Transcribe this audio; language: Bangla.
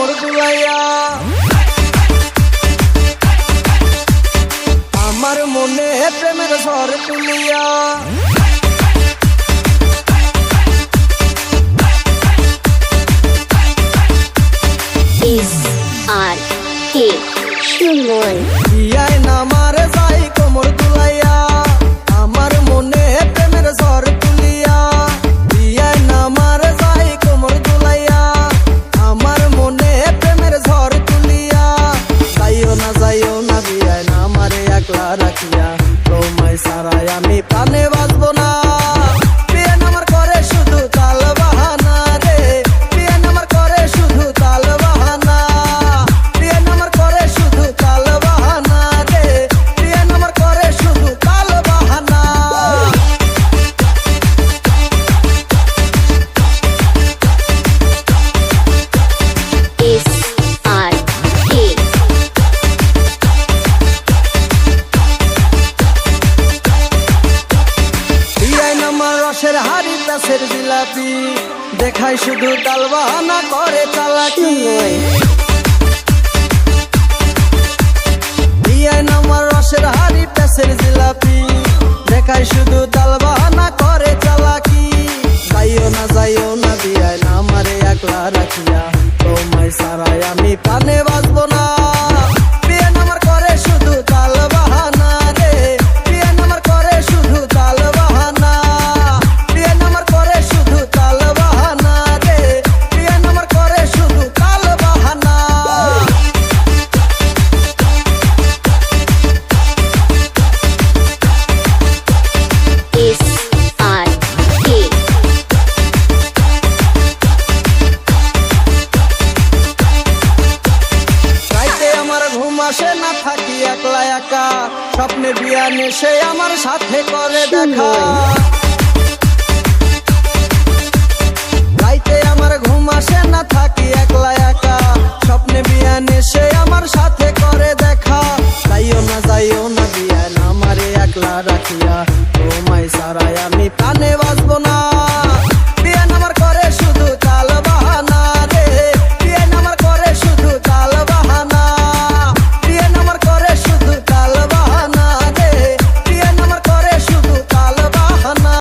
কোমর দুলাইয়া আমার মনে প্রেমের ঝড় তুলিয়া SRK সুমন বিয়ায় নামার যাই কোমর দুলাইয়া আমার মনে প্রেমের ঝড় তুলিয়া বিয়ায় নামার যাই কোমর দুলাইয়া আমার মনে প্রেমের ঝড় তুলিয়া যাইও না বিয়ায় নামারে একলা রাখিয়া তোমায় সারাই আমি প্রাণে বাঁচবো না বিয়ায় নামার করে শুধু তাল বাহানা রে বিয়ায় নামার করে শুধু তাল বাহানা বিয়ায় নামার করে শুধু তাল বাহানা রে বিয়ায় নামার করে শুধু তাল বাহানা SRK বিয়ায় নামার রসের হাড়ি প্যাসের জিলাপি দেখায় শুধু তাল বাহানা করে চালাকি বিয়ায় নামার রসের হাড়ি প্যাসের জিলাপি দেখায় শুধু তাল বাহানা করে চালাকি যাইও না বিয়ায় নামারে একলা রাখিয়া তোমায় সারাই আমি প্রাণে বাঁচবো না বিয়ায় নামার করে শুধু তাল বাহানা রে বিয়ায় নামার করে শুধু তাল বাহানা বিয়ায় নামার করে শুধু তাল বাহানা রে বিয়ায় নামার করে শুধু তাল বাহানা SRK রাইতে আমার ঘুম আসে না থাকি একলা একা স্বপ্নে বিয়া নেশে আমার সাথে করে দেখা রাইতে আমার ঘুম আসে না থাকি একলা একা স্বপ্নে বিয়া নেশে আমার সাথে করে দেখা যাইও না বিয়া না আমারে একলা রাখিয়া তোমায় সারাই আমি প্রাণে বাঁচবো না